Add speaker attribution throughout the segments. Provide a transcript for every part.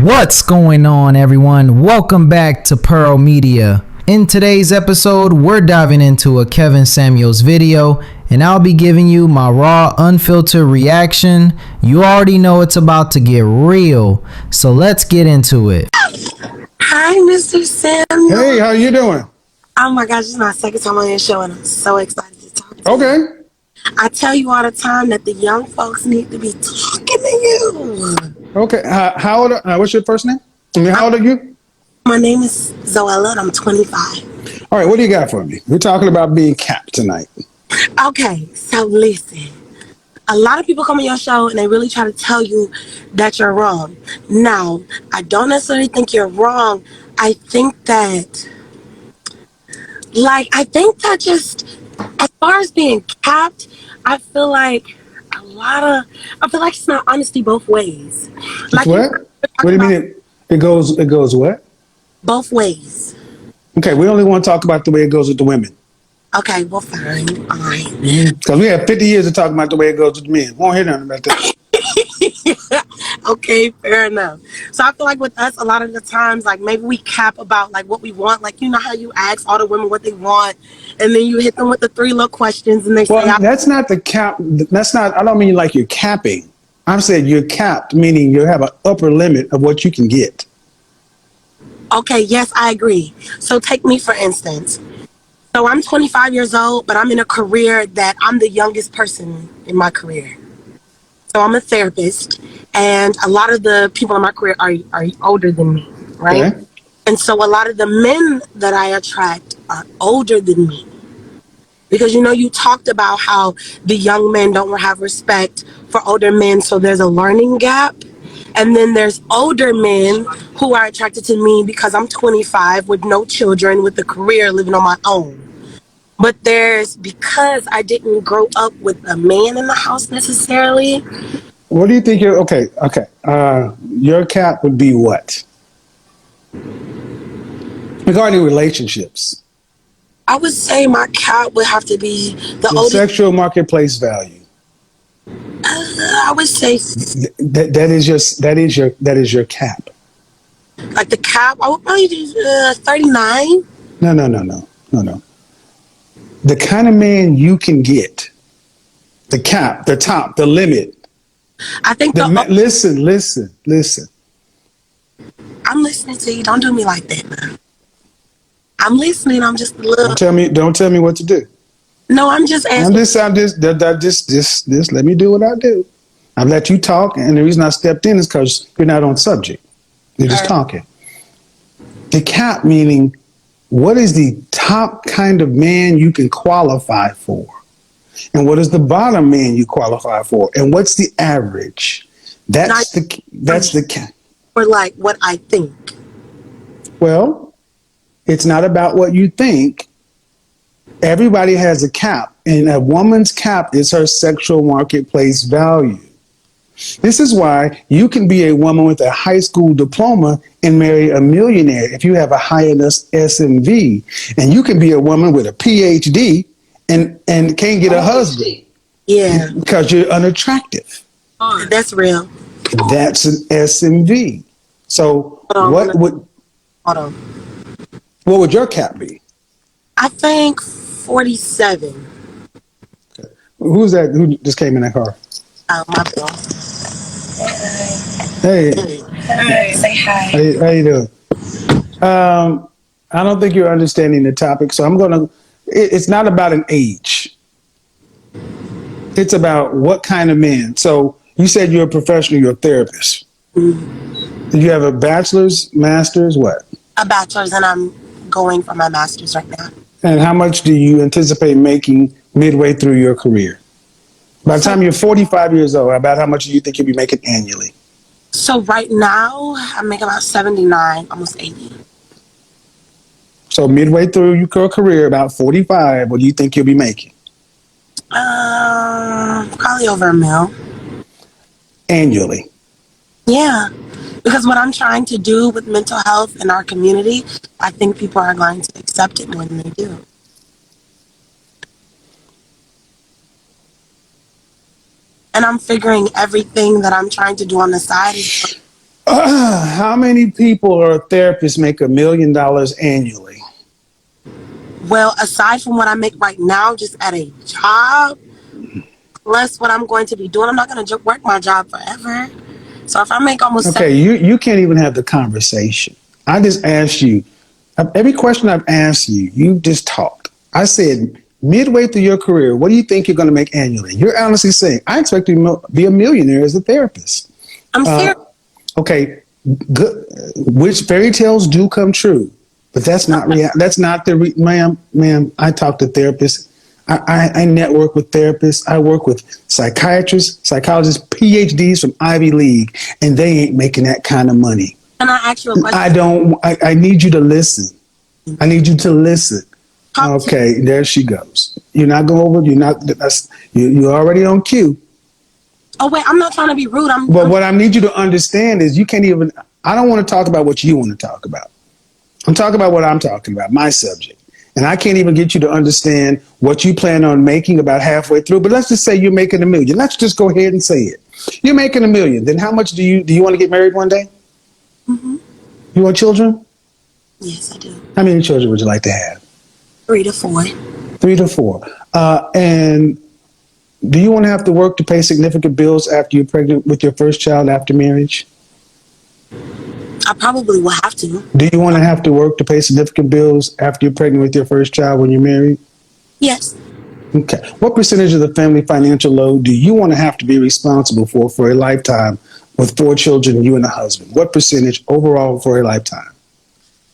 Speaker 1: What's going on, everyone? Welcome back to Pearl Media. In today's episode, we're diving into a Kevin Samuels video, and I'll be giving you my raw, unfiltered reaction. You already know it's about to get real, so let's get into it.
Speaker 2: Hi, Mr. Samuel.
Speaker 3: Hey, how you doing?
Speaker 2: Oh my gosh, this is my second time on your show, and I'm so excited to talk to you.
Speaker 3: Okay.
Speaker 2: I tell you all the time that the young folks need to be talking to you.
Speaker 3: Okay. How old? What's your first name? How old are you?
Speaker 2: My name is Zoella, and I'm 25.
Speaker 3: All right. What do you got for me? We're talking about being capped tonight.
Speaker 2: Okay, so listen. A lot of people come on your show, and they really try to tell you that you're wrong. Now, I don't necessarily think you're wrong. I think that just as far as being capped, I feel like it's not honesty both ways. Like
Speaker 3: What? What do you mean? It goes what?
Speaker 2: Both ways.
Speaker 3: Okay. We only want to talk about the way it goes with the women.
Speaker 2: Okay, well, fine. All right.
Speaker 3: Because we have 50 years of talking about the way it goes with the men. Won't hear nothing about that.
Speaker 2: Okay, fair enough. So I feel like with us, a lot of the times, like maybe we cap about like what we want. Like, you know how you ask all the women what they want, and then you hit them with the three little questions, and they say,
Speaker 3: That's not the cap. That's not. I don't mean like you're capping. I'm saying you're capped, meaning you have an upper limit of what you can get.
Speaker 2: okay, yes, I agree. So take me for instance. So I'm 25 years old, but I'm in a career that I'm the youngest person in my career. So I'm a therapist, and a lot of the people in my career are older than me, right?
Speaker 3: Okay.
Speaker 2: And so a lot of the men that I attract are older than me. Because, you know, you talked about how the young men don't have respect for older men, so there's a learning gap. And then there's older men who are attracted to me because I'm 25 with no children, with a career, living on my own. But because I didn't grow up with a man in the house necessarily.
Speaker 3: What do you think you're okay? Okay. Your cap would be what? Regarding relationships.
Speaker 2: I would say my cap would have to be the
Speaker 3: Your
Speaker 2: oldest.
Speaker 3: sexual marketplace value.
Speaker 2: I would say
Speaker 3: That is your cap.
Speaker 2: like the cap. I would probably do 39.
Speaker 3: No. The kind of man you can get, the cap, the top, the limit.
Speaker 2: I think
Speaker 3: Listen.
Speaker 2: I'm listening to you. Don't do me like that, man. I'm listening. I'm just a little.
Speaker 3: Don't tell me what to do.
Speaker 2: No, I'm just asking.
Speaker 3: Just let me do what I do. I've let you talk, and the reason I stepped in is because you're not on subject. You're just talking. The cap meaning, what is the top kind of man you can qualify for? And what is the bottom man you qualify for? And what's the average? That's the cap.
Speaker 2: Or like what I think.
Speaker 3: Well, it's not about what you think. Everybody has a cap, and a woman's cap is her sexual marketplace value. This is why you can be a woman with a high school diploma and marry a millionaire if you have a high enough SMV. And you can be a woman with a PhD and can't get a husband.
Speaker 2: Yeah.
Speaker 3: Because you're unattractive.
Speaker 2: That's real.
Speaker 3: That's an SMV. So
Speaker 2: Hold on.
Speaker 3: What would your cap be?
Speaker 2: I think 47.
Speaker 3: Okay. Who's that? Who just came in that car?
Speaker 2: My bill.
Speaker 3: Hey.
Speaker 2: Hey. Say hi.
Speaker 3: How you doing? I don't think you're understanding the topic, so it's not about an age. It's about what kind of man. So you said you're a professional, you're a therapist.
Speaker 2: Mm-hmm.
Speaker 3: Do you have a bachelor's, master's, what?
Speaker 2: A bachelor's, and I'm going for my master's right now.
Speaker 3: And how much do you anticipate making midway through your career? By the time you're 45 years old, about how much do you think you'll be making annually?
Speaker 2: So right now, I make about 79, almost 80.
Speaker 3: So midway through your career, about 45, what do you think you'll be making?
Speaker 2: Probably over $1 million.
Speaker 3: Annually?
Speaker 2: Yeah. Because what I'm trying to do with mental health in our community, I think people are going to accept it more than they do. And I'm figuring everything that I'm trying to do on the side is
Speaker 3: How many people or therapists make $1 million annually?
Speaker 2: Well, aside from what I make right now, just at a job, plus what I'm going to be doing, I'm not going to work my job forever. So if I make almost
Speaker 3: Okay, you can't even have the conversation. I just asked you, every question I've asked you, you just talked. I said, midway through your career, what do you think you're going to make annually? You're honestly saying, I expect to be a millionaire as a therapist.
Speaker 2: I'm serious.
Speaker 3: Okay, good. Which fairy tales do come true, but that's not that's not the ma'am. I talk to therapists. I network with therapists. I work with psychiatrists, psychologists, PhDs from Ivy League, and they ain't making that kind of money.
Speaker 2: Can I ask you a question?
Speaker 3: I don't. I need you to listen. I need you to listen. Okay, there she goes. You're not going over. You're not. You're already on cue.
Speaker 2: Oh wait, I'm not trying to be rude.
Speaker 3: But what I need you to understand is you can't even. I don't want to talk about what you want to talk about. I'm talking about what I'm talking about, my subject. And I can't even get you to understand what you plan on making about halfway through. But let's just say you're making $1 million. Let's just go ahead and say it. You're making $1 million. Then how much do you want to get married one day?
Speaker 2: Mm-hmm.
Speaker 3: You want children?
Speaker 2: Yes, I do.
Speaker 3: How many children would you like to have?
Speaker 2: 3 to 4.
Speaker 3: 3 to 4. And do you want to have to work to pay significant bills after you're pregnant with your first child after marriage?
Speaker 2: I probably will have to.
Speaker 3: Do you want to have to work to pay significant bills after you're pregnant with your first child when you're married?
Speaker 2: Yes.
Speaker 3: Okay. What percentage of the family financial load do you want to have to be responsible for a lifetime with 4 children, you and a husband? What percentage overall for a lifetime?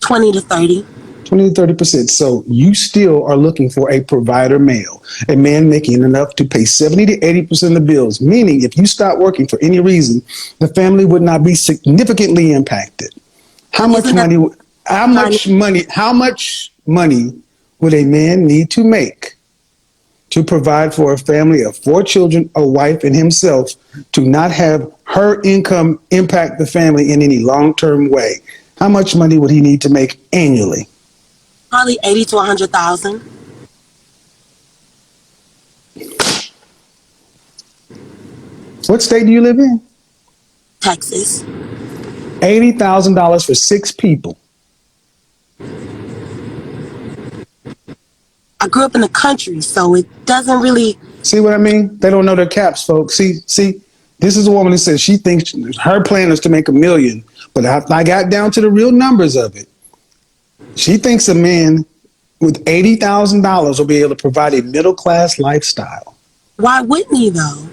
Speaker 2: 20 to 30.
Speaker 3: 20 to 30%. So you still are looking for a provider male, a man making enough to pay 70 to 80% of the bills, meaning if you stop working for any reason, the family would not be significantly impacted. How much money would a man need to make to provide for a family of 4 children, a wife, and himself to not have her income impact the family in any long-term way? How much money would he need to make annually?
Speaker 2: Probably 80 to 100,000.
Speaker 3: What state do you live in?
Speaker 2: Texas.
Speaker 3: $80,000 for 6 people.
Speaker 2: I grew up in the country, so it doesn't really.
Speaker 3: See what I mean? They don't know their caps, folks. See, this is a woman that says she thinks her plan is to make $1 million, but I got down to the real numbers of it. She thinks a man with $80,000 will be able to provide a middle-class lifestyle.
Speaker 2: Why wouldn't he, though?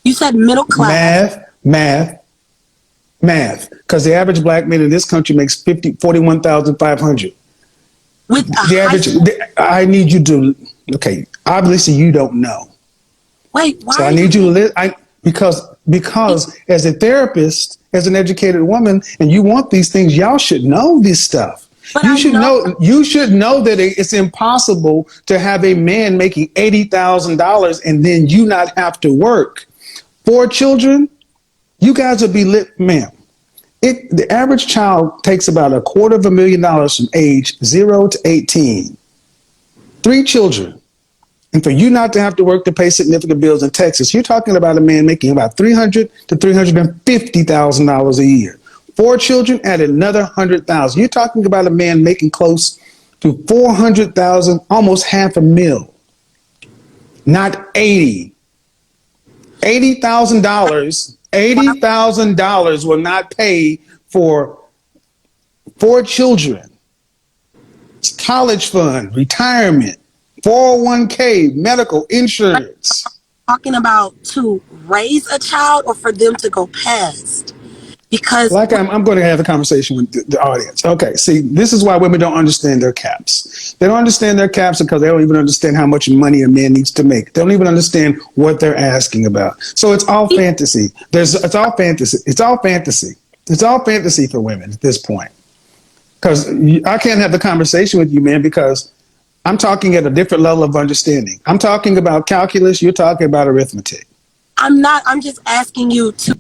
Speaker 2: You said middle class.
Speaker 3: Math. Because the average black man in this country makes $41,500.
Speaker 2: With
Speaker 3: the average, I need you to. Okay, obviously you don't know.
Speaker 2: Wait, why?
Speaker 3: So I need you to because as a therapist, as an educated woman, and you want these things, y'all should know this stuff.
Speaker 2: But
Speaker 3: You should know that it's impossible to have a man making $80,000 and then you not have to work. 4 children, you guys will be lit, ma'am. The average child takes about $250,000 from age 0 to 18. 3 children. And for you not to have to work to pay significant bills in Texas, you're talking about a man making about $300,000 to $350,000 a year. 4 children at another $100,000. You're talking about a man making close to $400,000, almost $500,000. Not 80. $80,000 will not pay for 4 children. College fund, retirement, 401k, medical insurance.
Speaker 2: Talking about to raise a child or for them to go past? Because
Speaker 3: I'm going to have a conversation with the audience. Okay, see, this is why women don't understand their caps. They don't understand their caps because they don't even understand how much money a man needs to make. They don't even understand what they're asking about. So it's all fantasy. It's all fantasy. It's all fantasy. It's all fantasy for women at this point. Because I can't have the conversation with you, man, because I'm talking at a different level of understanding. I'm talking about calculus. You're talking about arithmetic.
Speaker 2: I'm not. I'm just asking you to.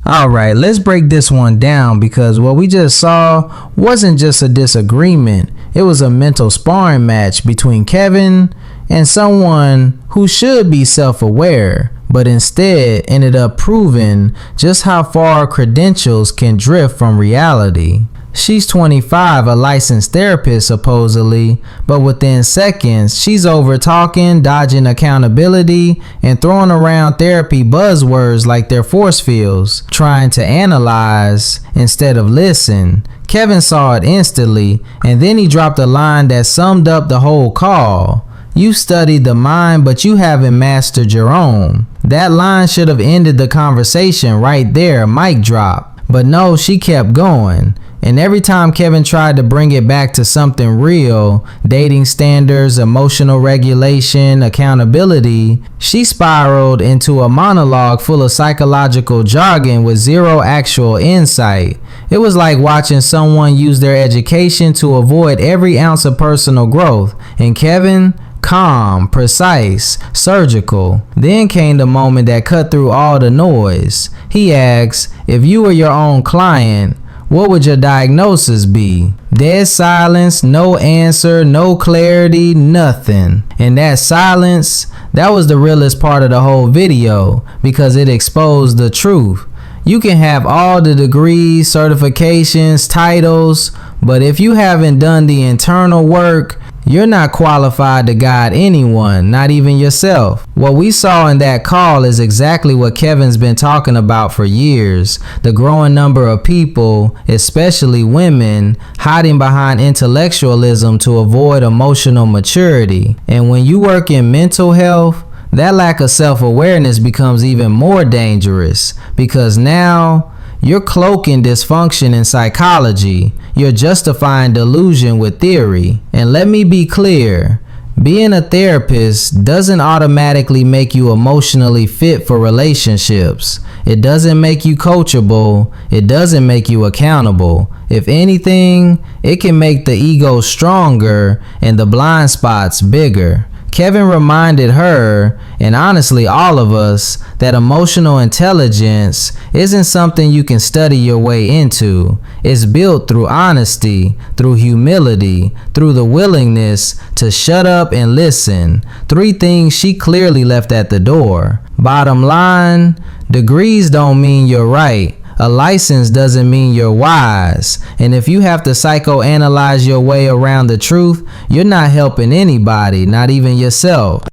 Speaker 1: All right, let's break this one down because what we just saw wasn't just a disagreement. It was a mental sparring match between Kevin and someone who should be self-aware, but instead ended up proving just how far credentials can drift from reality. She's 25, a licensed therapist supposedly, but within seconds, she's over talking, dodging accountability, and throwing around therapy buzzwords like they're force fields, trying to analyze instead of listen. Kevin saw it instantly, and then he dropped a line that summed up the whole call. You studied the mind, but you haven't mastered your own. That line should have ended the conversation right there, mic drop. But no, she kept going. And every time Kevin tried to bring it back to something real, dating standards, emotional regulation, accountability, she spiraled into a monologue full of psychological jargon with zero actual insight. It was like watching someone use their education to avoid every ounce of personal growth. And Kevin, calm, precise, surgical. Then came the moment that cut through all the noise. He asked, if you were your own client, what would your diagnosis be? Dead silence, no answer, no clarity, nothing. And that silence, that was the realest part of the whole video because it exposed the truth. You can have all the degrees, certifications, titles, but if you haven't done the internal work, you're not qualified to guide anyone, not even yourself. What we saw in that call is exactly what Kevin's been talking about for years. The growing number of people, especially women, hiding behind intellectualism to avoid emotional maturity. And when you work in mental health, that lack of self-awareness becomes even more dangerous because now you're cloaking dysfunction in psychology. You're justifying delusion with theory. And let me be clear, being a therapist doesn't automatically make you emotionally fit for relationships. It doesn't make you coachable. It doesn't make you accountable. If anything, it can make the ego stronger and the blind spots bigger. Kevin reminded her, and honestly all of us, that emotional intelligence isn't something you can study your way into. It's built through honesty, through humility, through the willingness to shut up and listen. 3 things she clearly left at the door. Bottom line, degrees don't mean you're right. A license doesn't mean you're wise. And if you have to psychoanalyze your way around the truth, you're not helping anybody, not even yourself.